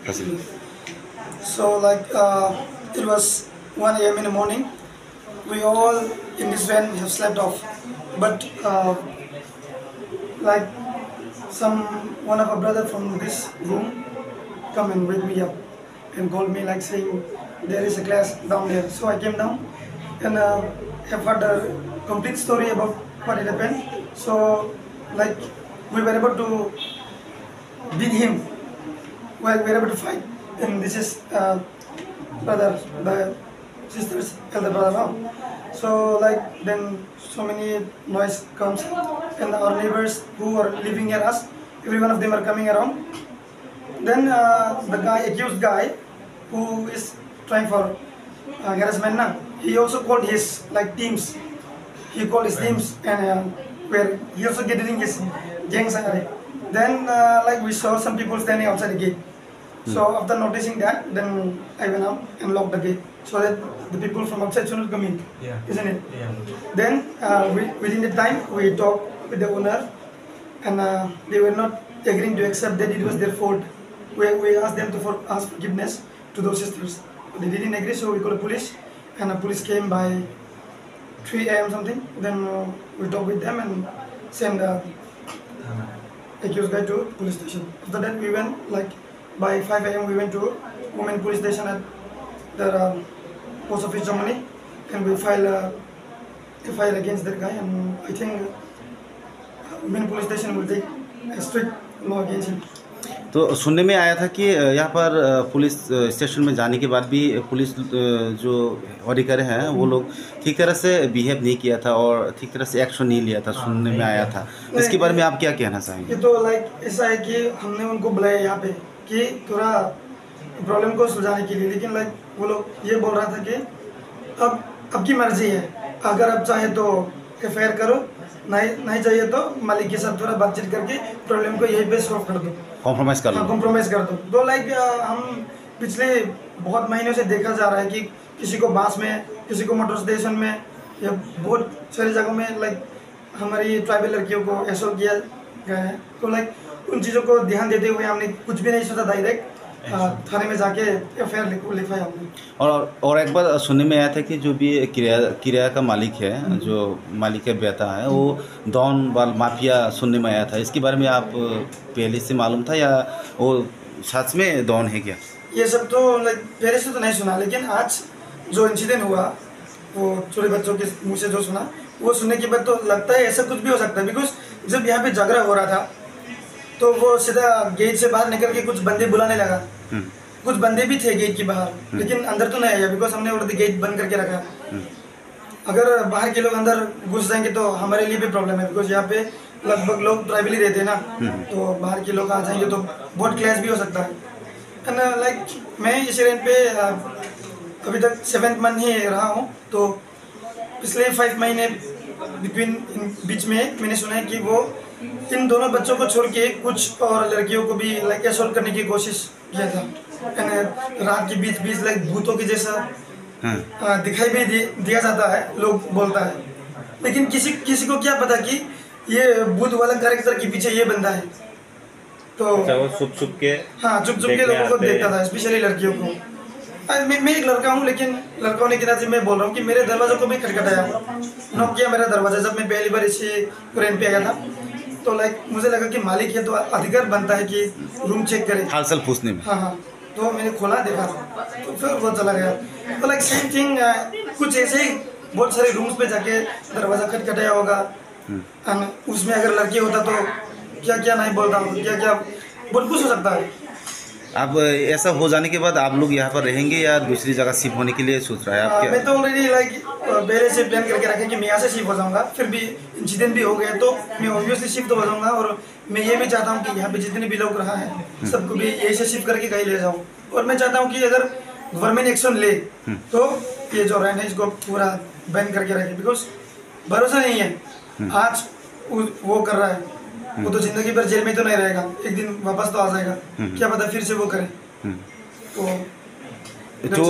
So it was 1 a.m. in the morning. We all in this van have slept off, but like one of our brother from this room come and wake me up and called me like saying there is a class down there. So I came down and have heard a complete story about what had happened. So like we were able to beat him. Well, we were able to fight, and this is brother, the sister's elder brother now. So like then so many noise comes, and our neighbors who are living near us, every one of them are coming around. Then the accused guy, who is trying for harassment now, he also called his teams. He called his teams, and where he also getting his gangs. Then we saw some people standing outside the gate. So after noticing that, then I went out and locked the gate so that the people from outside should not come in, isn't it? Yeah. Then within the time we talked with the owner, and they were not agreeing to accept that it was their fault. We asked them to ask forgiveness to those sisters. They didn't agree, so we called the police, and the police came by 3 a.m. something. Then we talked with them and sent the accused guy to police station. After that, we went by 5 a.m. we went to women police station at the post office Germany, and we filed a FIR against that guy. And I think women police station will take a strict law against him. तो सुनने में आया था कि यहाँ पर police station में जाने के बाद भी पुलिस जो अधिकारी हैं वो लोग ठीक तरह से बिहेव नहीं किया था और ठीक तरह से एक्शन नहीं लिया था, सुनने में आया था। इसके बारे में आप क्या कहना चाहेंगे? ये तो ऐसा है कि हमने उनको बुलाया यहाँ पे कि थोड़ा प्रॉब्लम को सुलझाने के लिए, लेकिन वो लोग ये बोल रहा था कि अब की मर्जी है, अगर आप चाहे तो FIR करो, नहीं चाहिए तो मालिक के साथ थोड़ा बातचीत करके प्रॉब्लम को यहीं पे सॉल्व कर दो, कॉम्प्रोमाइज़ कर दो। तो हम पिछले बहुत महीनों से देखा जा रहा है कि किसी को बास में, किसी को मेट्रो स्टेशन में, या बहुत सारी जगहों में हमारी ट्राइबल लड़कियों को असॉल्ट किया गया है। तो उन चीज़ों को ध्यान देते हुए हमने कुछ भी नहीं सोचा, डायरेक्ट थाने में जाके FIR लिखवाया हमने। और एक बार सुनने में आया था कि जो भी किराया का मालिक है, जो मालिक का बेटा है, वो डॉन वाल माफिया सुनने में आया था। इसके बारे में आप पहले से मालूम था या वो सच में डॉन है क्या? ये सब तो पहले से तो नहीं सुना, लेकिन आज जो इंसिडेंट हुआ वो छोटे बच्चों के मुँह से जो सुना, वो सुनने के बाद तो लगता है ऐसा कुछ भी हो सकता है। बिकॉज जब यहाँ पे झगड़ा हो रहा था तो वो सीधा गेट से बाहर निकल के कुछ बंदे बुलाने लगा। कुछ बंदे भी थे गेट के बाहर, लेकिन अंदर तो नहीं आया, बिकॉज हमने ऑलरेडी गेट बंद करके रखा। अगर बाहर के लोग अंदर घुस जाएंगे तो हमारे लिए भी प्रॉब्लम है, बिकॉज यहाँ पे लगभग लोग ट्राइबली रहते हैं ना, तो बाहर के लोग आ जाएंगे तो बहुत क्लैश भी हो सकता है। एंड मैं इस रेंज पे अभी तक 7th मंथ ही रहा हूँ, तो पिछले 5 महीने बीच में मैंने सुना है कि वो इन दोनों बच्चों को छोड़ के कुछ और लड़कियों को भी असॉल्ट करने की कोशिश किया था। रात के बीच भूतों के जैसा दिखाई भी दिया जाता है, लोग बोलता है, लेकिन किसी को क्या पता कि ये भूत वाला कैरेक्टर के पीछे ये बंदा है। तो वो छुप के लोगों को देखता था, स्पेशली लड़कियों को। मैं एक लड़का हूँ, लेकिन लड़का होने के नाते मैं बोल रहा हूँ कि मेरे दरवाजे को भी खटखटाया, नॉक किया मेरा दरवाजा जब मैं पहली बार इसी रेंट पे आया था। तो मुझे लगा कि मालिक है तो अधिकार बनता है कि रूम चेक करे, हालचाल पूछने में। हाँ, तो मैंने खोला, देखा, तो फिर वो चला गया। तो सेम थिंग कुछ ऐसे ही बहुत सारे रूम्स पे जाके दरवाज़ा खटखटाया होगा। उसमें अगर लड़की होता तो क्या क्या नहीं बोलता, क्या बहुत कुछ हो सकता है। अब ऐसा हो जाने के बाद आप लोग यहाँ पर रहेंगे या दूसरी जगह शिफ्ट होने के लिए सोच रहा है आप? मैं तो ऑलरेडी पहले से प्लान करके रखे कि मैं यहाँ से शिफ्ट हो जाऊँगा। फिर भी इंसिडेंट भी हो गया तो मैं ऑब्वियसली शिफ्ट हो जाऊँगा, और मैं ये भी चाहता हूँ कि यहाँ पे जितने भी लोग रहा है सबको भी यही से शिफ्ट करके कहीं ले जाऊँ। और मैं चाहता हूँ कि अगर गवर्नमेंट एक्शन ले तो ये जो रहना है इसको पूरा बैन करके रखे, बिकॉज भरोसा नहीं है। आज वो कर रहा है, वो तो जिंदगी भर जेल में तो नहीं रहेगा, एक दिन वापस तो आ जाएगा, क्या पता फिर से वो करे। तो